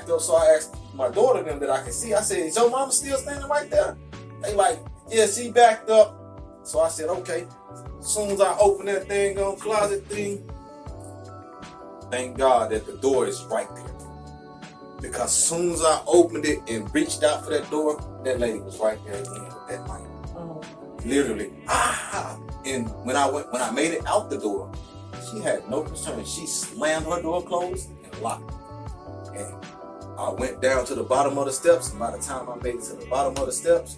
backed up, so I asked my daughter them that I can see. I said, is your mama still standing right there? They like, yeah, she backed up. So I said, okay. As soon as I open that thing on closet thing, thank God that the door is right there. Because as soon as I opened it and reached out for that door, that lady was right there again with that knife. Oh. Literally, And when I made it out the door, she had no concern. She slammed her door closed and locked it. And I went down to the bottom of the steps, and by the time I made it to the bottom of the steps,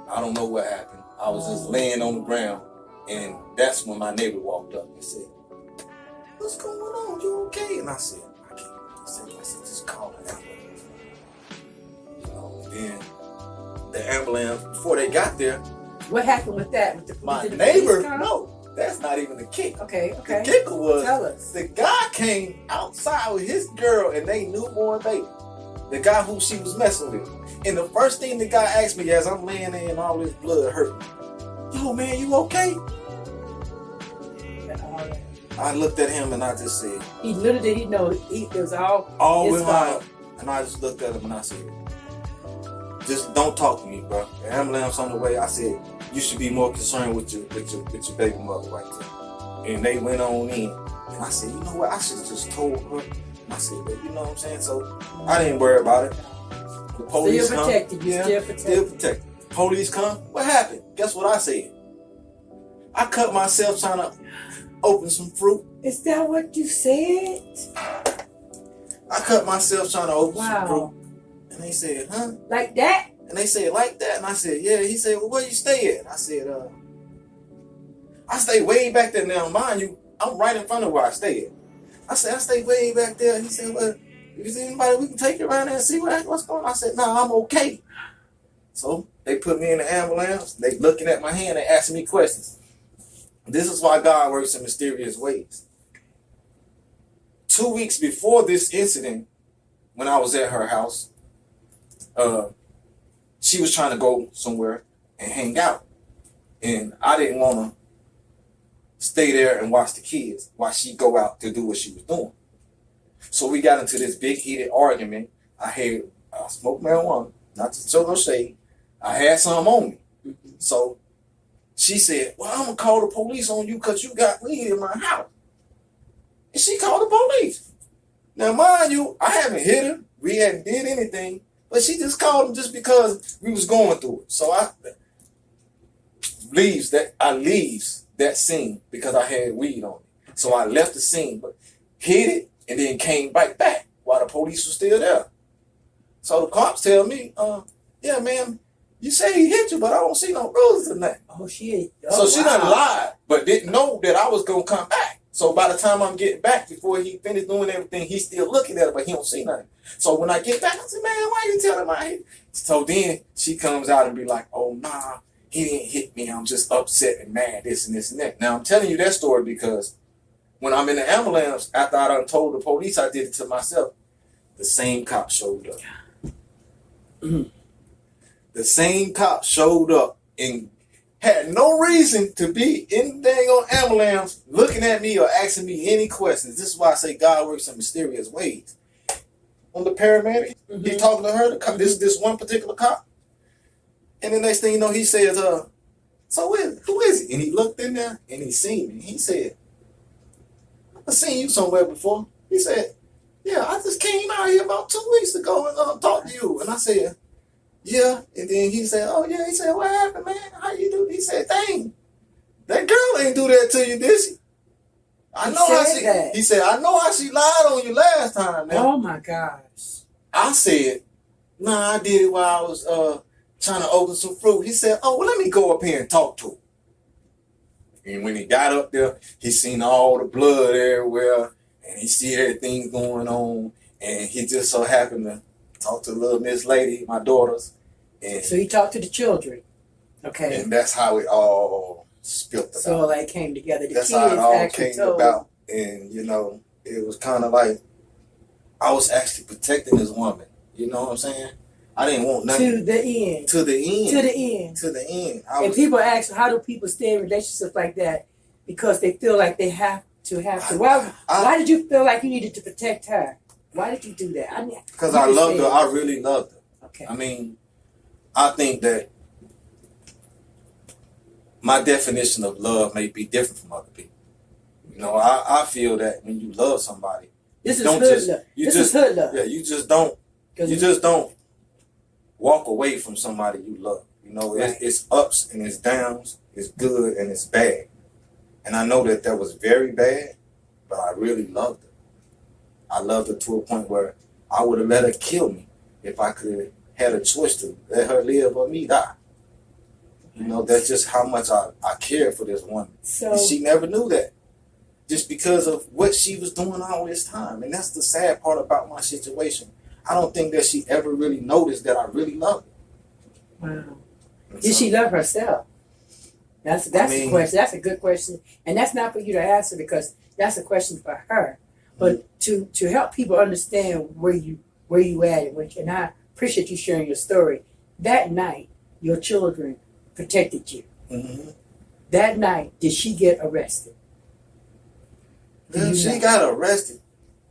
I don't know what happened. I was just laying on the ground, and that's when my neighbor walked up and said, what's going on? You okay? And I said, I can't. I said, just call an ambulance. You know, and then the ambulance, before they got there, what happened with that? My neighbor, no, that's not even the kick. Okay. The kicker was, tell us. The guy came outside with his girl and they newborn baby. The guy who she was messing with. And the first thing the guy asked me as I'm laying there and all this blood hurt me, yo man, you okay? I looked at him and I just said, he literally didn't know it was all with my, and I just looked at him and I said, just don't talk to me, bro. The ambulance on the way. I said, you should be more concerned with your baby mother right there. And they went on in. And I said, you know what? I should have just told her. And I said, but you know what I'm saying? So I didn't worry about it. The police still protected. You still protected. Police come. What happened? Guess what I said? I cut myself trying to open some fruit. Is that what you said? I cut myself trying to open some fruit. And they said, huh? Like that? And they said, like that? And I said, yeah. He said, well, where you stay at? I said, I stay way back there now. Mind you, I'm right in front of where I stay at. I said, I stay way back there. He said, well, if there's anybody we can take you around there and see what's going on. I said, no, I'm okay. So they put me in the ambulance. They looking at my hand and asking me questions. This is why God works in mysterious ways. 2 weeks before this incident, when I was at her house, she was trying to go somewhere and hang out. And I didn't want to stay there and watch the kids while she go out to do what she was doing. So we got into this big heated argument. I smoked marijuana, not to show no shade. I had some on me. So she said, well, I'm going to call the police on you because you got weed in my house. And she called the police. Now, mind you, I haven't hit her. We hadn't did anything. But she just called them just because we was going through it. So I leaves that scene because I had weed on me. So I left the scene, but hit it and then came right back while the police was still there. So the cops tell me, yeah, man, you say he hit you, but I don't see no bruises or nothing. Oh, shit. So she done lied, but didn't know that I was going to come back. So by the time I'm getting back, before he finished doing everything, he's still looking at it, but he don't see nothing. So when I get back, I said, man, why you telling my hit? So then she comes out and be like, oh, nah, he didn't hit me. I'm just upset and mad, this and this and that. Now, I'm telling you that story because when I'm in the ambulance, after I done told the police I did it to myself, the same cop showed up. The same cop showed up and had no reason to be in the dang on ambulance looking at me or asking me any questions. This is why I say God works in mysterious ways. On the paramedic, he talking to her, this one particular cop. And the next thing you know, he says, so who is he? And he looked in there and he seen me. He said, I've seen you somewhere before. He said, yeah, I just came out here about 2 weeks ago and talked to you. And I said, yeah. And then he said, oh, yeah. He said, what happened, man? How you do? He said, dang, that girl ain't do that to you, did she? He said, I know how she lied on you last time, man. Oh, my gosh. I said, nah, I did it while I was trying to open some fruit. He said, oh, well, let me go up here and talk to him. And when he got up there, he seen all the blood everywhere, and he see everything going on, and he just so happened to talk to little Miss Lady, my daughters. And so he talked to the children. Okay. And that's how it all spilled about. So all that came together. That's how it all came about. And, you know, it was kind of like I was actually protecting this woman. You know what I'm saying? I didn't want nothing. To the end. To the end. To the end. To the end. And people ask, how do people stay in relationships like that? Because they feel like they have to. Why did you feel like you needed to protect her? Why did you do that? Because I loved her. I really loved her. Okay. I mean, I think that my definition of love may be different from other people. You know, I feel that when you love somebody, This you is hood love. Yeah, you just don't walk away from somebody you love. You know, Right. it's ups and it's downs, it's good and it's bad. And I know that was very bad, but I really loved her. I loved her to a point where I would have let her kill me if I could had a choice to let her live or me die. You know, that's just how much I care for this woman. So And she never knew that. Just because of what she was doing all this time. And that's the sad part about my situation. I don't think that she ever really noticed that I really loved her. wow. Did she love herself? That's the question. That's a good question. And that's not for you to answer because that's a question for her. But to help people understand where you at and I appreciate you sharing your story. That night, your children protected you. Mm-hmm. That night, did she get arrested? Yeah, she got arrested,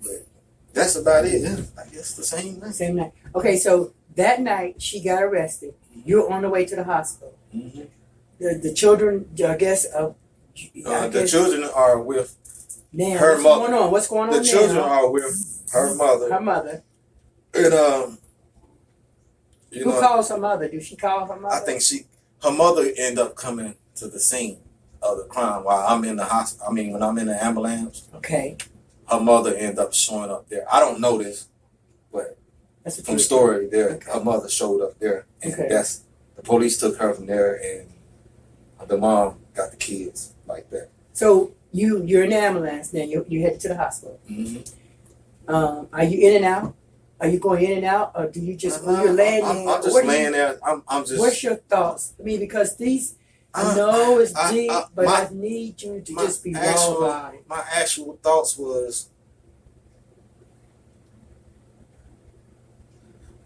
but that's about it. Yeah, I guess the same thing. Same night. Okay, so that night she got arrested. You're on the way to the hospital. Mm-hmm. The children, I guess, the children are with now, her mother. What's going on? The children are with her mother. Her mother. And Who calls her mother? Do she call her mother? I think her mother ended up coming to the scene of the crime while I'm in the hospital. I mean, when I'm in the ambulance. Okay. Her mother ended up showing up there. I don't know this, but That's from story there, okay. Her mother showed up there, and Okay. the police took her from there, and the mom got the kids like that. So you're in the ambulance now. You headed to the hospital. Mm-hmm. Are you in and out? Are you going in and out, or do you just when you're laying there? I'm just laying there. I'm just. What's your thoughts? I mean, because these. I know it's deep, but I need you to just be raw about it. My actual thoughts was,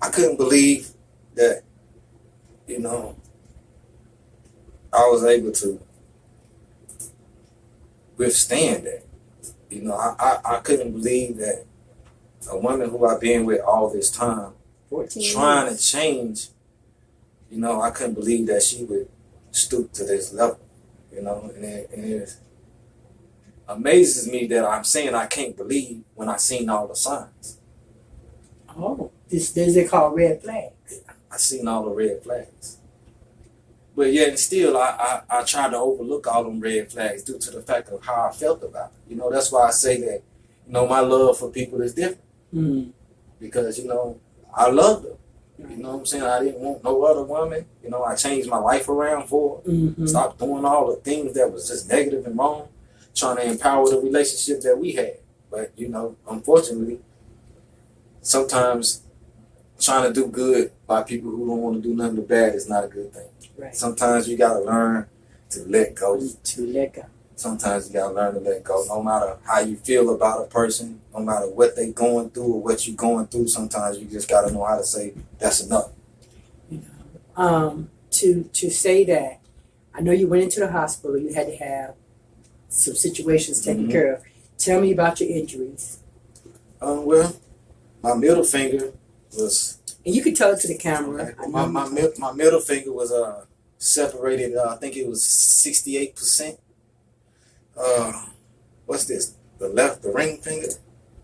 I couldn't believe that, you know, I was able to withstand that. You know, I couldn't believe that a woman who I've been with all this time, 14 trying years. to change, you know, I couldn't believe that she would stoop to this level, you know, and it amazes me that I'm saying I can't believe when I seen all the signs. Oh, this is called red flags. I seen all the red flags. But yet and still, I tried to overlook all them red flags due to the fact of how I felt about it. You know, that's why I say that, you know, my love for people is different. Mm. Because, you know, I loved her. You know what I'm saying? I didn't want no other woman. You know, I changed my life around for her. Mm-hmm. Stopped doing all the things that was just negative and wrong. Trying to empower the relationship that we had. But, you know, unfortunately, sometimes trying to do good by people who don't want to do nothing but bad is not a good thing. Right. Sometimes you got to learn to let go. To let go. Sometimes you got to learn to let go. No matter how you feel about a person, no matter what they going through or what you're going through, sometimes you just got to know how to say, that's enough. You know, to say that, I know you went into the hospital. You had to have some situations taken Mm-hmm. care of. Tell me about your injuries. Well, my middle finger was... And you can tell it to the camera. Okay. My middle finger was separated, I think it was 68%. What's this? The ring finger?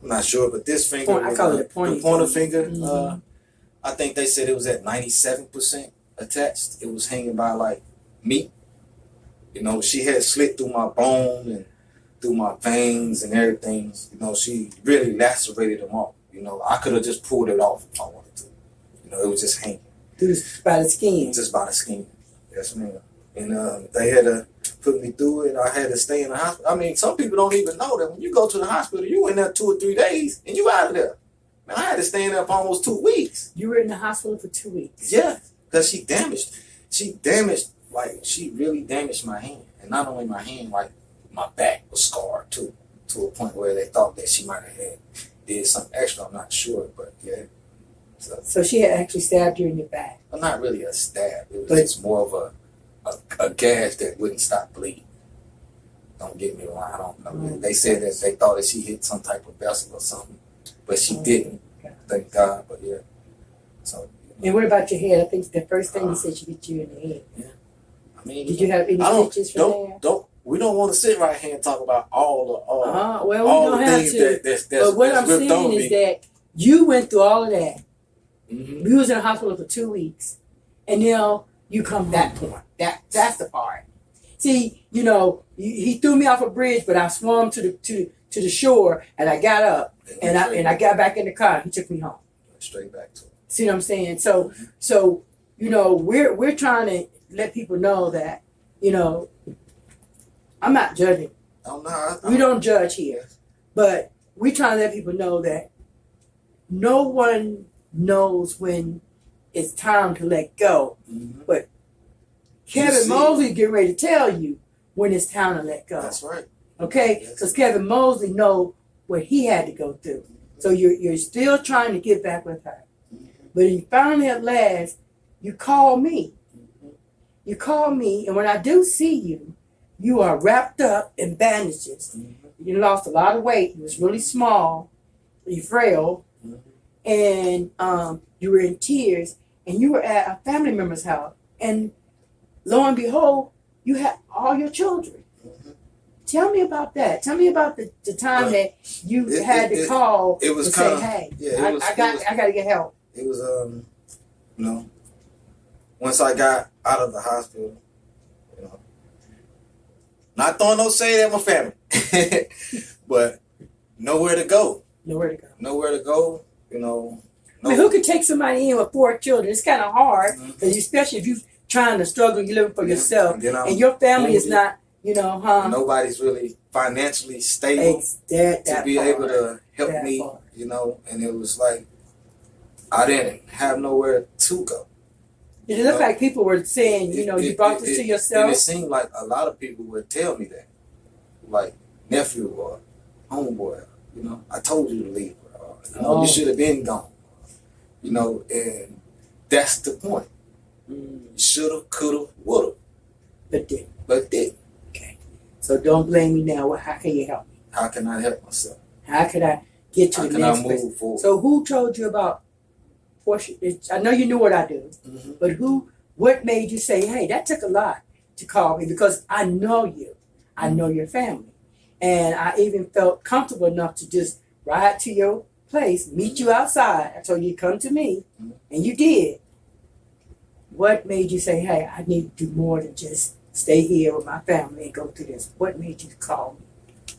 I'm not sure, but this finger, I call it a the pointer finger. Mm-hmm. I think they said it was at 97% attached. It was hanging by like meat. You know, she had slit through my bone and through my veins and everything. You know, she really lacerated them off. You know, I could have just pulled it off if I wanted to. You know, it was just hanging. By the skin. Just by the skin. Yes, ma'am. And they had to put me through it. I had to stay in the hospital. I mean, some people don't even know that when you go to the hospital, you in there 2 or 3 days and you out of there. Man, I had to stay in there for almost 2 weeks. You were in the hospital for 2 weeks. Yeah, because she really damaged my hand. And not only my hand, like my back was scarred too, to a point where they thought that she might have did something extra. I'm not sure, but yeah. So she had actually stabbed you in your back. Well, not really a stab. It was just more of a gash that wouldn't stop bleeding. Don't get me wrong. I don't know. They said that they thought that she hit some type of vessel or something. but she didn't. Thank God. But yeah. So. And what about your head? I think the first thing you said she hit you in the head. Yeah. I mean, did you have any stitches from there? We don't want to sit right here and talk about all the well, all we don't the have things to. But what I'm saying is that you went through all of that. Mm-hmm. You was in the hospital for 2 weeks, and now you come that point. That's the part. See, he threw me off a bridge, but I swam to the shore, and I got up, and I got back in the car. And he took me home. Straight back to it. See what I'm saying? So we're trying to let people know that I'm not judging. We don't judge here, but we're trying to let people know that no one knows when it's time to let go. Mm-hmm. But Kevin Mosely getting ready to tell you when it's time to let go. That's right. Okay? Because Kevin Mosely know what he had to go through. Mm-hmm. So you're still trying to get back with her. Mm-hmm. But finally at last, you call me. Mm-hmm. You call me, and when I do see you, you are wrapped up in bandages. Mm-hmm. You lost a lot of weight. You was really small. You frail. Mm-hmm. And you were in tears. And you were at a family member's house. And lo and behold, you had all your children. Mm-hmm. Tell me about that. Tell me about the time that you had to call and say, hey, I got to get help. It was, once I got out of the hospital, not throwing no shade at my family, but nowhere to go. Nowhere to go. I mean, who could take somebody in with 4 children? It's kind of hard, because especially if you're trying to struggle, you're living for yourself, and your family is not, Nobody's really financially stable to be able to help me, and it was like, I didn't have nowhere to go. It looked like people were saying, you brought this to yourself. And it seemed like a lot of people would tell me that, like nephew or homeboy, I told you to leave, you should have been gone, and that's the point. Shoulda, coulda, woulda, but didn't. Okay, so don't blame me now. How can you help me? How can I help myself? How can I get to the next place? Forward? So who told you about Portia? I know you knew what I do, but what made you say, hey, that took a lot to call me? Because I know you. I know your family. And I even felt comfortable enough to just ride to your place, meet you outside. I told you to come to me, and you did. What made you say, hey, I need to do more than just stay here with my family and go through this? What made you call me?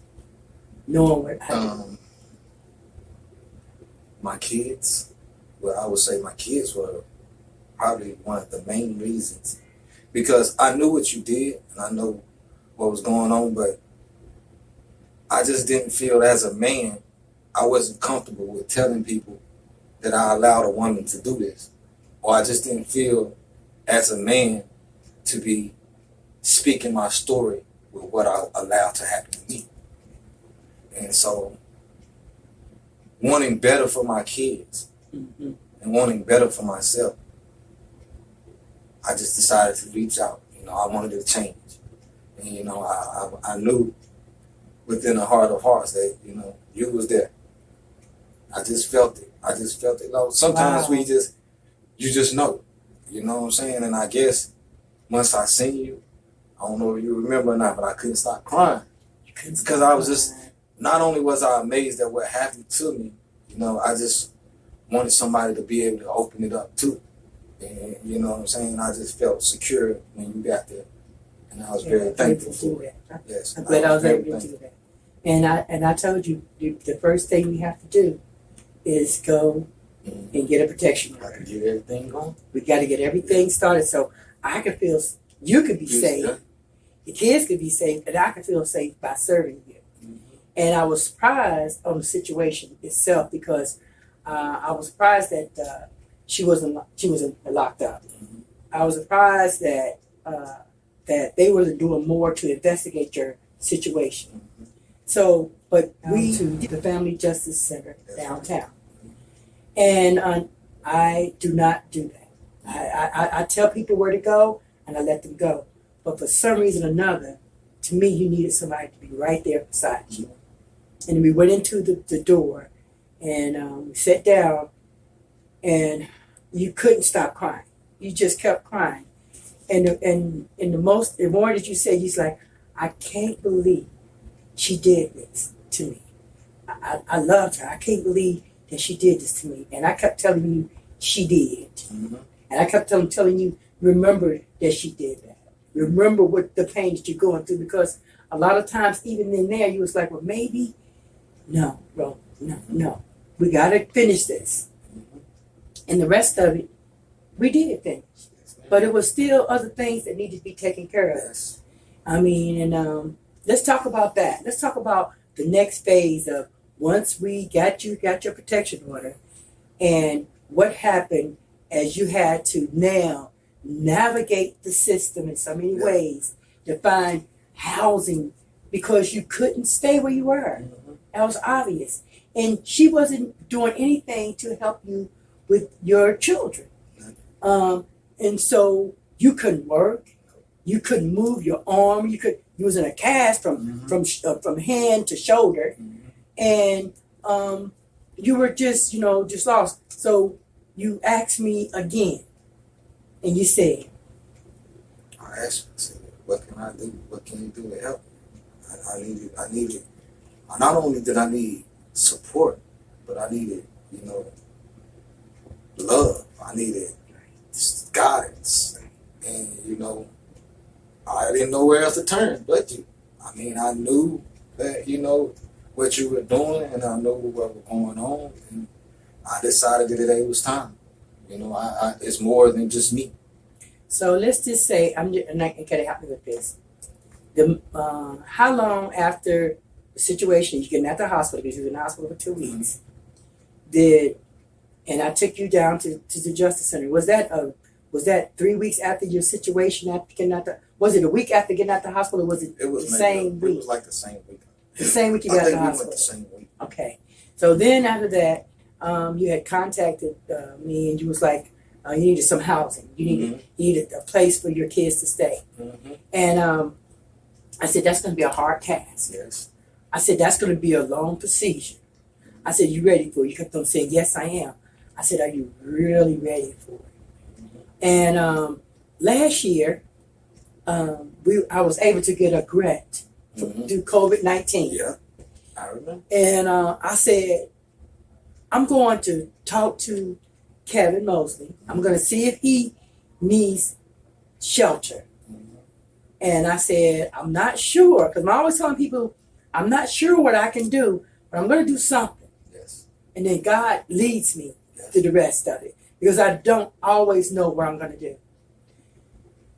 Knowing what I do. My kids. Well, I would say my kids were probably one of the main reasons, because I knew what you did and I know what was going on, but I just didn't feel as a man, I wasn't comfortable with telling people that I allowed a woman to do this, or I just didn't feel as a man to be speaking my story with what I allowed to happen to me. And so, wanting better for my kids, and wanting better for myself, I just decided to reach out. I wanted to change. And, I knew within the heart of hearts that, you was there. I just felt it. Sometimes you just know. You know what I'm saying? And I guess once I seen you, I don't know if you remember or not, but I couldn't stop crying. Because I was just, not only was I amazed at what happened to me, I just wanted somebody to be able to open it up too. And you know what I'm saying? I just felt secure when you got there. And I was very thankful for it. Yes. I'm glad I was able to do that. And I told you, the first thing we have to do is go and get a protection order. Get everything going. We got to get everything started so I can feel you could be safe, the kids could be safe, and I could feel safe by serving you. And I was surprised on the situation itself, because I was surprised that she wasn't locked up. I was surprised that they were doing more to investigate your situation. So, but we to the Family Justice Center downtown, and I do not do that. I tell people where to go, and I let them go. But for some reason or another, to me, you needed somebody to be right there beside you. And we went into the door, and we sat down, and you couldn't stop crying. You just kept crying. And the more that you said, he's like, I can't believe she did this to me. I loved her. I can't believe that she did this to me. And I kept telling you she did. Mm-hmm. And I kept telling you, remember that she did that. Remember what the pain that you're going through, because a lot of times, even in there, you was like, well, maybe, no, bro, no. We got to finish this. Mm-hmm. And the rest of it, we did finish. Yes, But it was still other things that needed to be taken care of. yes. I mean, and let's talk about that. Let's talk about the next phase of once we got your protection order, and what happened as you had to now navigate the system in so many ways to find housing, because you couldn't stay where you were. Mm-hmm. That was obvious. And she wasn't doing anything to help you with your children. And so you couldn't work. You couldn't move your arm. You was in a cast from hand to shoulder, and you were just lost. So you asked me again, and you said, I asked, I said, what can I do? What can you do to help me? I needed, not only did I need support, but I needed, love. I needed guidance. And, I didn't know where else to turn but you. I mean, I knew that, what you were doing, and I knew what was going on, and I decided that it was time. It's more than just me. So let's just say, and I can help me with this. How long after the situation, you getting out the hospital, because you were in the hospital for 2 weeks, and I took you down to the Justice Center. Was that 3 weeks after your situation, after getting out was it a week after getting out the hospital, or was it the same week? It was like the same week. The same week you got out the hospital? We went the same week. Okay. So then after that, you had contacted me, and you was like, you needed some housing. You needed a place for your kids to stay. Mm-hmm. And I said, that's going to be a hard task. Yes. I said, that's going to be a long procedure. I said, you ready for it? You kept on saying, yes, I am. I said, are you really ready for it? Mm-hmm. And last year, I was able to get a grant through COVID-19. Yeah, I remember. And I said, I'm going to talk to Kevin Mosely. I'm going to see if he needs shelter. Mm-hmm. And I said, I'm not sure, because I'm always telling people, I'm not sure what I can do, but I'm going to do something. Yes. And then God leads me to the rest of it, because I don't always know what I'm going to do.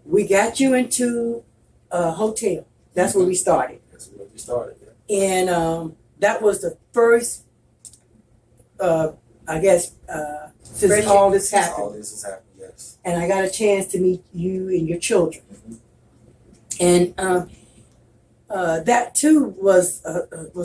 We got you into a hotel. That's where we started. That's where we started, yeah. And that was the first, since all this happened. All this has happened, yes. And I got a chance to meet you and your children. Mm-hmm. And that too was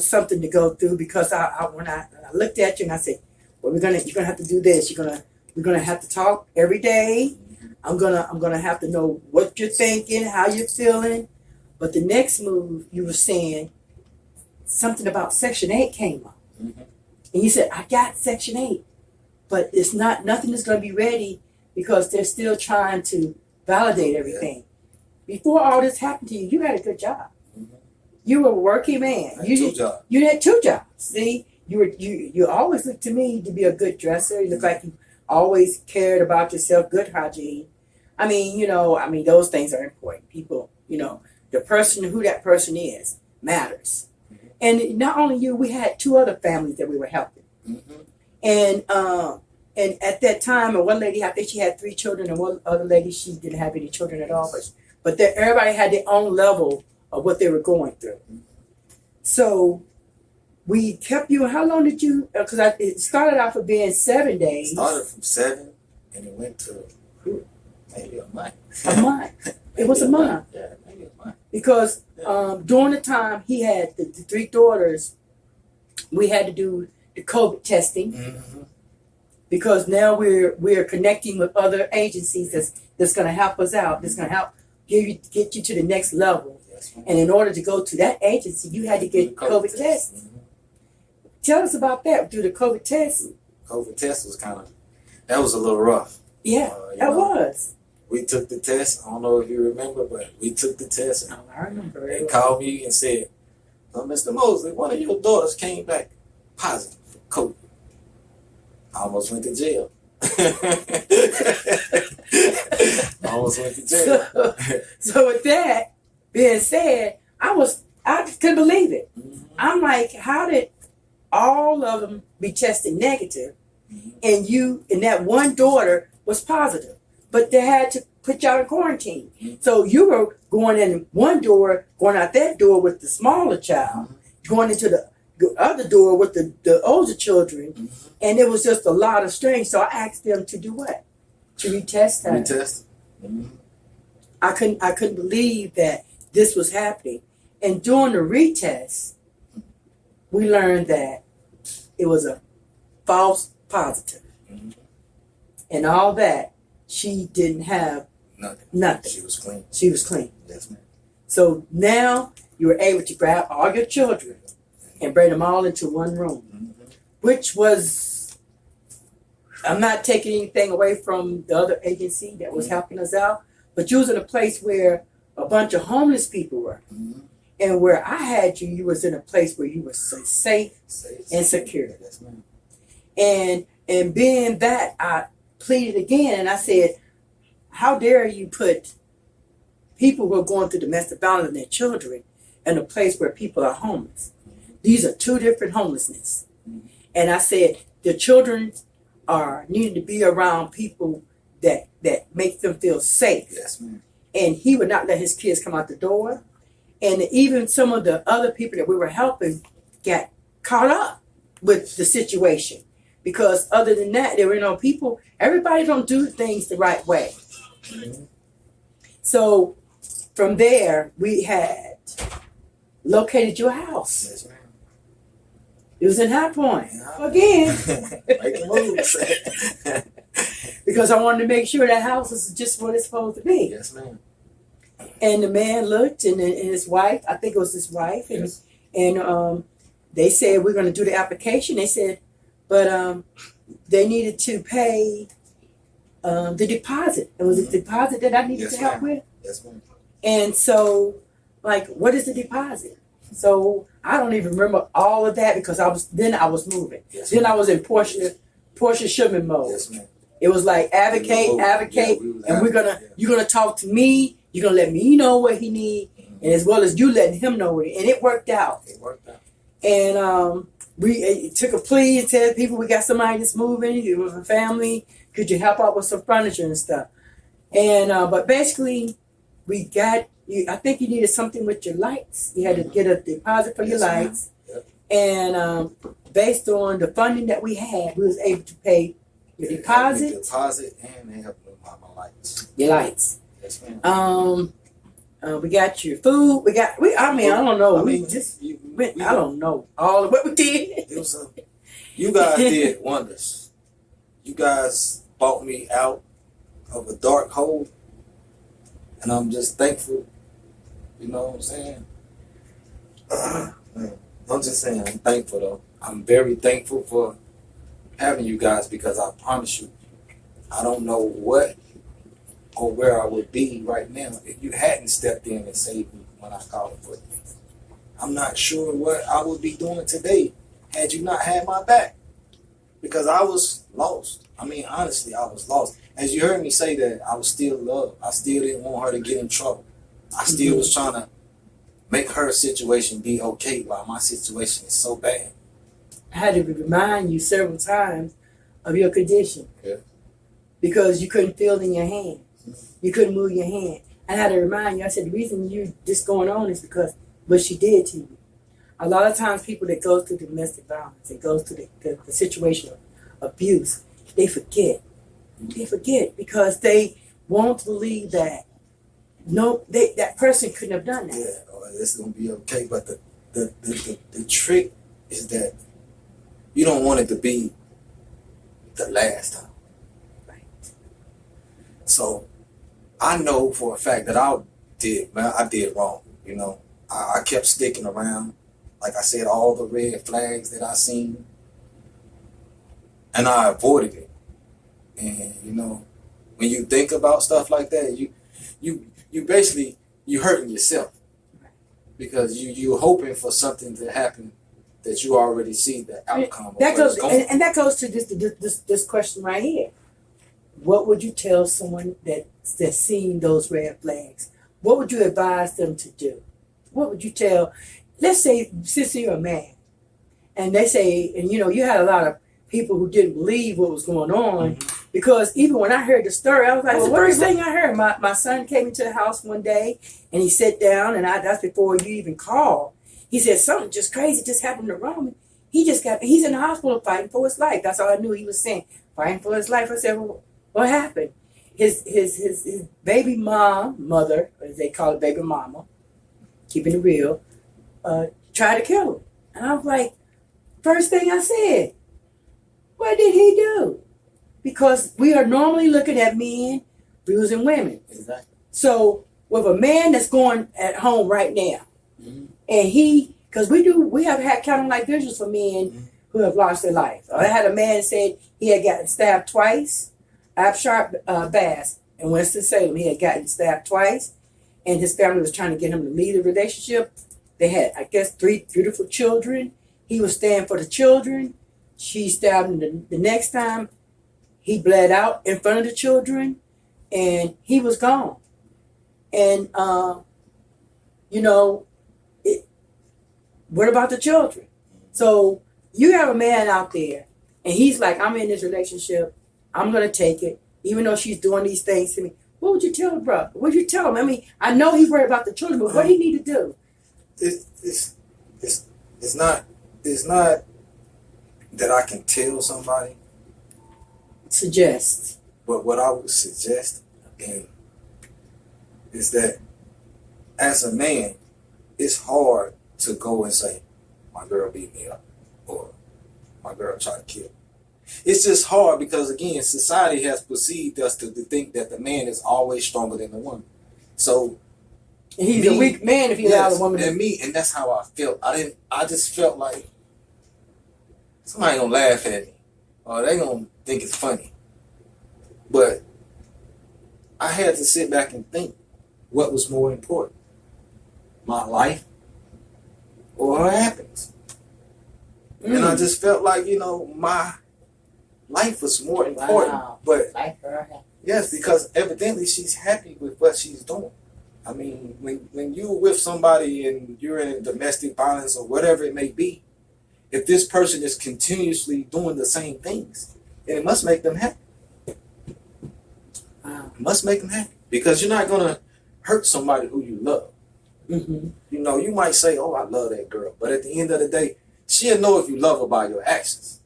something to go through, because when I looked at you and I said, well, you're gonna have to do this. We're gonna have to talk every day. I'm gonna have to know what you're thinking, how you're feeling. But the next move, you were saying something about Section 8 came up. Mm-hmm. And you said, I got Section 8, but nothing is going to be ready, because they're still trying to validate everything. Yeah. Before all this happened to you, you had a good job. Mm-hmm. You were a working man. I had two jobs. You had 2 jobs. See, you always looked to me to be a good dresser. You look like you always cared about yourself, good hygiene. I mean, those things are important. People, the person, who that person is, matters. Mm-hmm. And not only you, we had 2 other families that we were helping. Mm-hmm. And at that time, one lady, I think she had 3 children, and one other lady, she didn't have any children at all. But everybody had their own level of what they were going through. Mm-hmm. So we kept you. How long did you? Because it started off with being 7 days. It started from 7, and it went to maybe a month. A month. It was a month. Yeah, maybe a month. Because during the time he had the 3 daughters, we had to do the COVID testing. Mm-hmm. Because now we're connecting with other agencies that's going to help us out. That's going to help get you to the next level. Yes, and in order to go to that agency, you had to get COVID tests. Mm-hmm. tell us about that. Do the COVID test? COVID test was that was a little rough. Yeah, that was. We took the test. I don't know if you remember, but we took the test. And I remember. they called me and said, Mr. Mosely, one of your daughters came back positive for COVID. I almost went to jail. I almost went to jail. So with that being said, I couldn't believe it. Mm-hmm. I'm like, how did all of them be tested negative, and you and that one daughter was positive, but they had to put y'all in quarantine. So you were going in one door, going out that door with the smaller child, going into the other door with the older children, and it was just a lot of strain. So I asked them to do what? To retest her. Retest. I couldn't believe that this was happening. And during the retest, we learned that it was a false positive. And all that, she didn't have nothing. She was clean. She was clean. Yes, ma'am. So now you were able to grab all your children and bring them all into one room, which was, I'm not taking anything away from the other agency that was helping us out, but you was in a place where a bunch of homeless people were. And where I had you, you was in a place where you were so safe and secure. Yes, ma'am. And being that, I pleaded again and I said, how dare you put people who are going through domestic violence and their children in a place where people are homeless? These are two different homelessness. And I said, the children are needing to be around people that make them feel safe. Yes, ma'am. And he would not let his kids come out the door. And even some of the other people that we were helping got caught up with the situation. Because other than that, there were people, everybody don't do things the right way. So from there, we had located your house. Yes, ma'am. It was in High Point. Again. Making moves. Because I wanted to make sure that house is just what it's supposed to be. Yes, ma'am. And the man looked, and his wife, I think it was his wife, and Yes. and they said, we're going to do the application. They said, but they needed to pay the deposit. It was a deposit that I needed Yes, to help ma'am. with. Yes, ma'am. And so, like, what is the deposit? So I don't even remember all of that because I was moving. Yes, Then ma'am. I was in Portia Shipman mode. Yes, ma'am. It was like advocate, Yeah, and you're gonna talk to me. You're gonna let me know what he need, and as well as you letting him know what he. And it worked out. It worked out. And we took a plea and said, people, we got somebody that's moving. It was a family. Could you help out with some furniture and stuff? And but basically, we got you. I think you needed something with your lights. You had to get a deposit for your lights, Yep. and based on the funding that we had, we was able to pay your deposit, and they helped me with my lights. your lights. Yes, ma'am. We got your food. I mean, I don't know. I mean, I don't know all of what we did. It was you guys did wonders. You guys brought me out of a dark hole, and I'm just thankful. You know what I'm saying? I'm just saying, I'm thankful though. I'm very thankful for having you guys because I promise you, I don't know what or where I would be right now if you hadn't stepped in and saved me when I called for you. I'm not sure what I would be doing today had you not had my back because I was lost. I mean, honestly, I was lost. As you heard me say that, I was still loved. I still didn't want her to get in trouble. I still was trying to make her situation be okay while my situation is so bad. I had to remind you several times of your condition. Yeah. Because you couldn't feel it in your hand. You couldn't move your hand. I had to remind you, I said, the reason you this going on is because what she did to you. A lot of times people that go through domestic violence and goes through the situation of abuse, they forget. They forget because they won't believe that that person couldn't have done that. Yeah, oh, it's gonna be okay. But the trick is that you don't want it to be the last time. Right. So I know for a fact that I did wrong. You know, I kept sticking around. like I said, all the red flags that I seen, and I avoided it. And you know, when you think about stuff like that, you basically you hurting yourself because you're hoping for something to happen that you already see the outcome of that goes, going. and that goes to this question right here. What would you tell someone that's seen those red flags? What would you advise them to do? What would you tell? Let's say, since you're a man, and they say, and you know, you had a lot of people who didn't believe what was going on, because even when I heard the story, I was like, the first thing I heard, my son came into the house one day, and he sat down, and that's before you even called. He said, something just crazy just happened to Roman. He's in the hospital fighting for his life. That's all I knew he was saying, fighting for his life. I said, well, what happened? His baby mother, as they call it, baby mama, keeping it real, tried to kill him. And I was like, first thing I said, what did he do? Because we are normally looking at men abusing women. Exactly. So with a man that's going at home right now, and because we have had counting like visuals for men who have lost their life. I had a man said he had gotten stabbed twice. Absharp Bass in Winston-Salem, he had gotten stabbed twice, and his family was trying to get him to leave the relationship. They had, I guess, 3 beautiful children. He was staying for the children. She stabbed him the next time. He bled out in front of the children, and he was gone. And, you know, what about the children? So you have a man out there, and he's like, I'm in this relationship. I'm going to take it, even though she's doing these things to me. What would you tell him, bro? What would you tell him? I mean, I know he's worried about the children, but what do he need to do? It's not that I can tell somebody. Suggest. But what I would suggest again is that as a man, it's hard to go and say, my girl beat me up, or my girl tried to kill me. It's just hard because, again, society has perceived us to think that the man is always stronger than the woman. So he's a weak man if he allows a woman to. And that's how I felt. I just felt like somebody gonna laugh at me, or they gonna think it's funny. But I had to sit back and think, what was more important, my life or her happiness? And I just felt like, you know, my life was more important. Wow. But Life for her. yes, because evidently she's happy with what she's doing. I mean, when you're with somebody and you're in domestic violence or whatever it may be, if this person is continuously doing the same things, then it must make them happy. Wow. It must make them happy. Because you're not going to hurt somebody who you love. Mm-hmm. You know, you might say, oh, I love that girl. But at the end of the day, she'll know if you love her by your actions.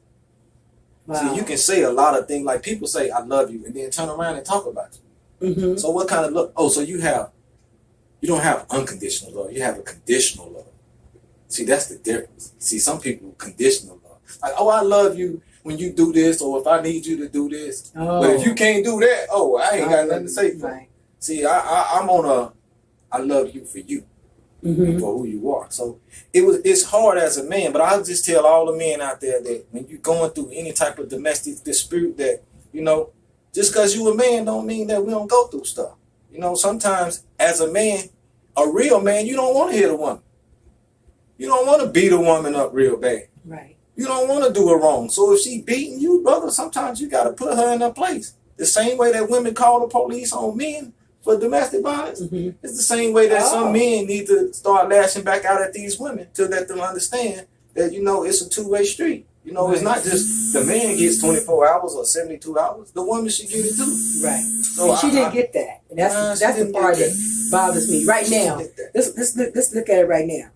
Wow. See, you can say a lot of things, like people say, I love you, and then turn around and talk about you. Mm-hmm. So what kind of love? Oh, so you don't have unconditional love. You have a conditional love. See, that's the difference. See, some people conditional love. Like, oh, I love you when you do this, or if I need you to do this. Oh. But if you can't do that, oh, I ain't got nothing to say for you. Right. See, I'm on I love you for you. Mm-hmm. For who you are. So it's hard as a man, but I'll just tell all the men out there that when you're going through any type of domestic dispute, that, you know, just because you a man don't mean that we don't go through stuff. You know, sometimes as a man, a real man, you don't want to hit a woman. You don't want to beat a woman up real bad. Right. You don't want to do her wrong. So if she beating you, brother, sometimes you got to put her in her place. The same way that women call the police on men for domestic violence, it's the same way that some men need to start lashing back out at these women to let them understand that, you know, it's a two-way street. You know, It's not just the man gets 24 hours or 72 hours. The woman should get it too. Right. So she didn't get that. And that's the part that bothers me. Right now, let's look at it right now.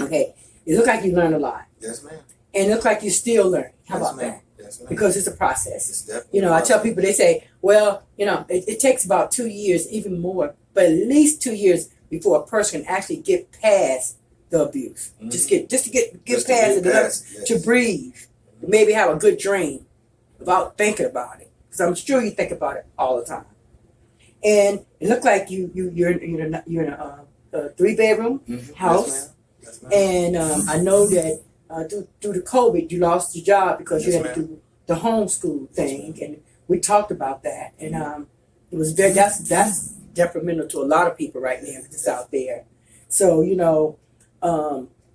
Okay. It looks like you learned a lot. Yes, ma'am. And it looks like you're still learning. How Yes, about ma'am. that? Yes, ma'am. Because it's a process. It's definitely You know, I tell people, they say, well, you know, it takes about 2 years, even more, but at least 2 years before a person can actually get past the abuse. Mm-hmm. Just to get past it, enough to breathe, maybe have a good dream without thinking about it. Because I'm sure you think about it all the time. And it looked like you're in a 3-bedroom house. Yes, Yes, ma'am. And I know that through the COVID, you lost your job because you Yes, had to do the homeschool thing, and we talked about that. And it was that's detrimental to a lot of people right now that's out there. So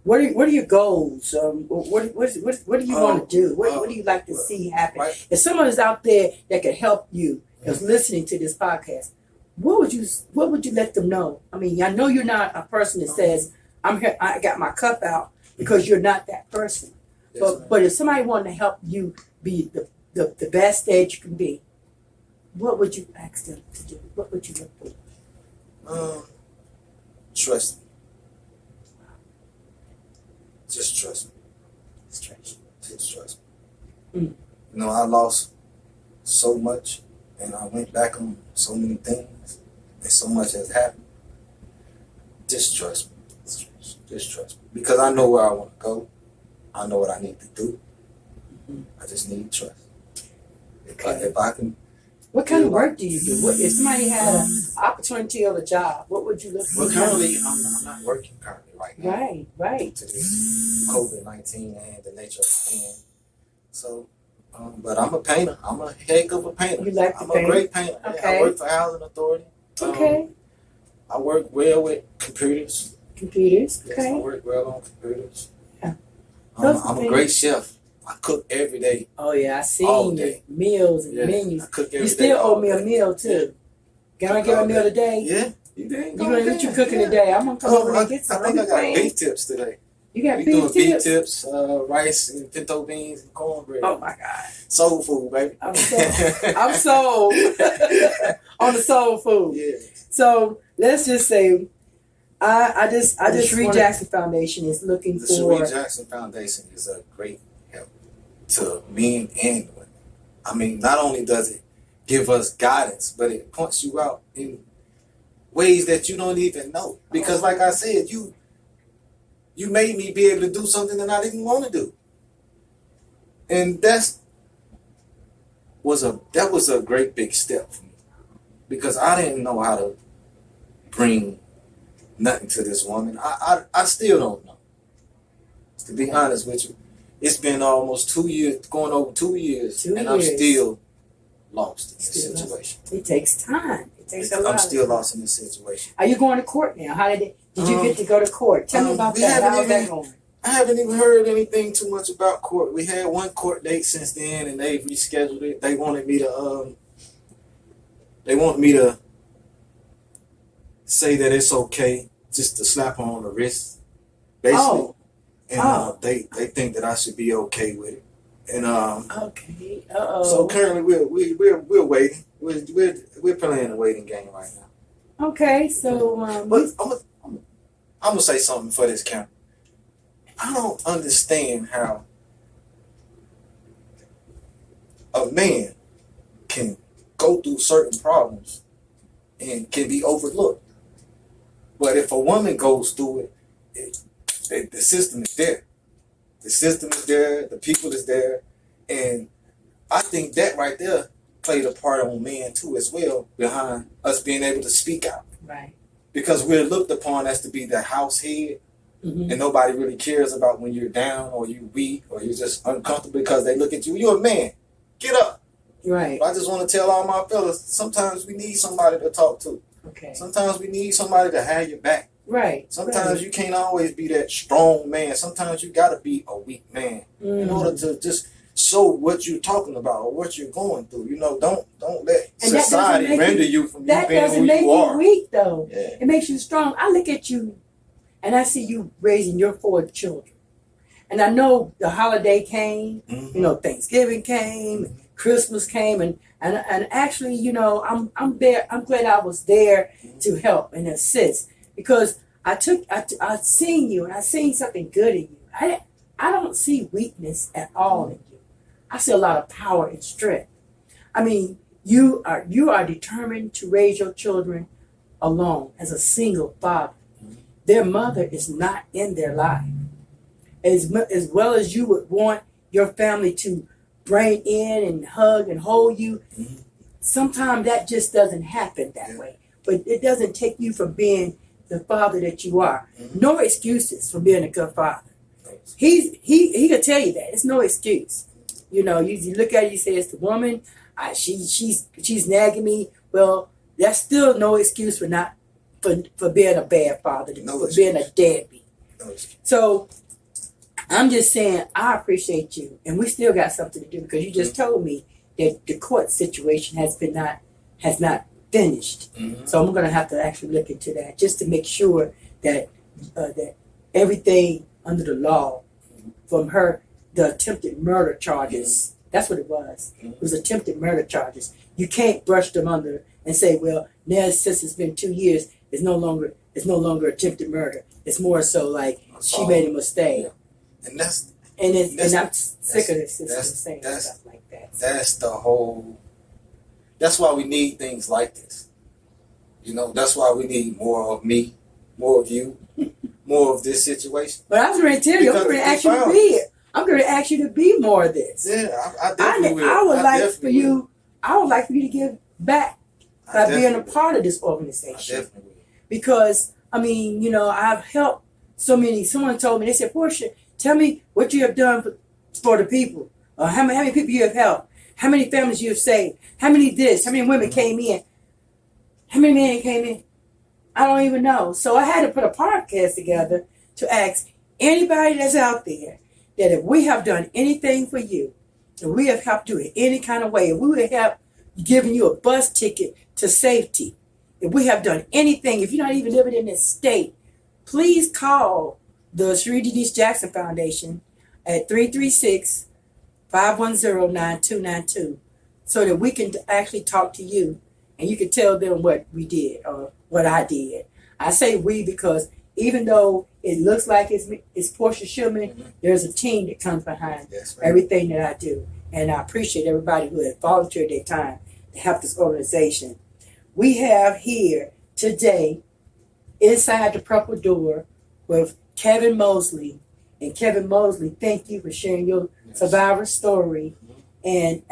what are your goals? What do you want to do? What do you like to see happen? Right. If someone is out there that could help you, that's listening to this podcast, what would you let them know? I mean, I know you're not a person that says, I'm here, I got my cup out, because you're not that person. Yes, But if somebody wanted to help you be the best that you can be, what would you ask them to do? What would you look for? Trust me. Just trust me. Just trust me. I lost so much, and I went back on so many things, and so much has happened. Just trust me. Just trust me. Because I know where I want to go. I know what I need to do. I just need trust. If I can. What kind of work do you do? If somebody had an opportunity or a job, what would you look for? Well, currently, I'm not working currently right now. Right. Due to this COVID-19 and the nature of my hand. So, but I'm a painter. I'm a heck of a painter. You like to I'm paint? a great painter. Okay. I work for Housing Authority. Okay. I work well with computers. Computers. Yes, Okay. I work well on computers. Yeah. I'm a great chef. I cook every day. Oh yeah, I seen All your day. meals and Yeah, menus. I cook every You day. still owe me a day. meal too. Can I get a meal today? Yeah. You did. You're gonna get you cooking today. I'm gonna come over there and get some. I think I got beef tips today. You got We beef doing beef tips? tips, rice and pinto beans and cornbread. Oh my God. Soul food, baby. I'm sold on the soul food. Yeah. So let's just say I just The Sherri Jackson Foundation is looking The for Sherri Jackson Foundation is a great help to men and women. I mean, not only does it give us guidance, but it points you out in ways that you don't even know. Because like I said, you made me be able to do something that I didn't want to do. And that was a great big step for me. Because I didn't know how to bring nothing to this woman. I still don't know. To be honest with you, it's been almost 2 years, going over 2 years, and I'm still lost in this situation. It takes time. It takes a lot. I'm still lost in this situation. Are you going to court now? How did you get to go to court? Tell me about that. How's that going? I haven't even heard anything too much about court. We had one court date since then, and they've rescheduled it. They wanted me to say that it's okay just to slap her on the wrist, basically. And they think that I should be okay with it. And okay. So currently we're waiting. We're playing a waiting game right now. Okay, so but I'm gonna say something for this camera. I don't understand how a man can go through certain problems and can be overlooked. But if a woman goes through it, the system is there. The system is there, the people is there. And I think that right there played a part on men too as well, behind us being able to speak out. Right. Because we're looked upon as to be the house head. Mm-hmm. And nobody really cares about when you're down or you're weak or you're just uncomfortable because they look at you. You're a man. Get up. Right. I just want to tell all my fellas, sometimes we need somebody to talk to. Okay. Sometimes we need somebody to have your back. Right. Sometimes you can't always be that strong man. Sometimes you got to be a weak man in order to just show what you're talking about or what you're going through. Don't let society render you from you being who you are. That doesn't make you weak, though. Yeah. It makes you strong. I look at you and I see you raising your 4 children. And I know the holiday came, Thanksgiving came, Christmas came, and actually, I'm there. I'm glad I was there to help and assist, because I seen you and I seen something good in you. I don't see weakness at all in you. I see a lot of power and strength. I mean, you are determined to raise your children alone as a single father. Their mother is not in their life. As well as you would want your family to bring in and hug and hold you, sometimes that just doesn't happen that way. But it doesn't take you from being the father that you are. Mm-hmm. No excuses for being a good father. He could tell you that. It's no excuse. You know, you look at it, you say it's the woman. She's nagging me. Well, that's still no excuse for not for being a bad father, for being a deadbeat. So I'm just saying I appreciate you, and we still got something to do because you just told me that the court situation has not finished. Mm-hmm. So I'm going to have to actually look into that just to make sure that that everything under the law from her, the attempted murder charges. That's what it was. It was attempted murder charges. You can't brush them under and say, well, now since it's been 2 years, it's no longer attempted murder. It's more so like she made a mistake. Yeah. And I'm sick of this system saying stuff like that. That's why we need things like this. You know, that's why we need more of me, more of you, more of this situation. But I was going to tell you, I'm going to ask you to be it. I'm going to ask you to be more of this. Yeah, I definitely will. I would like for you to give back by being a part of this organization. I definitely will. Because, I mean, you know, I've helped so many. Someone told me, they said, Portia, tell me what you have done for the people. How many people you have helped. How many families you have saved. How many this. How many women came in. How many men came in. I don't even know. So I had to put a podcast together to ask anybody that's out there that if we have done anything for you, if we have helped you in any kind of way, if we would have given you a bus ticket to safety, if we have done anything, if you're not even living in this state, please call the Sherri Denese Jackson Foundation at 336-510-9292 so that we can actually talk to you and you can tell them what we did or what I did. I say we because even though it looks like it's Portia Shipman, there's a team that comes behind everything that I do. And I appreciate everybody who has volunteered their time to help this organization. We have here today, inside the purple door, with Kevin Mosely. And Kevin Mosely, thank you for sharing your survivor story and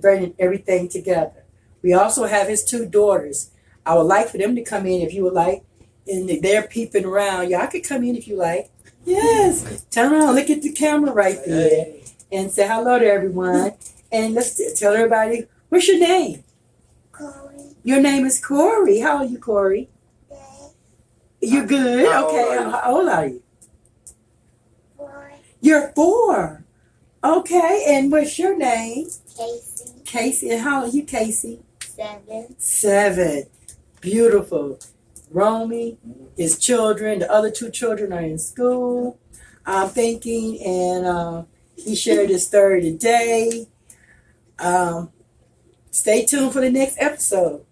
bringing everything together. We also have his 2 daughters. I would like for them to come in if you would like. And they're peeping around. Y'all could come in if you like. Yes. Turn around, look at the camera right there. And say hello to everyone. And let's tell everybody, what's your name? Corey. Your name is Corey. How are you, Corey? Good. You good? Okay. How old are you? 4. You're 4. Okay. And what's your name? Casey. Casey. And how old are you, Casey? 7. 7. Beautiful. Romy, his children, the other 2 children are in school, I'm thinking, and he shared his story today. Stay tuned for the next episode.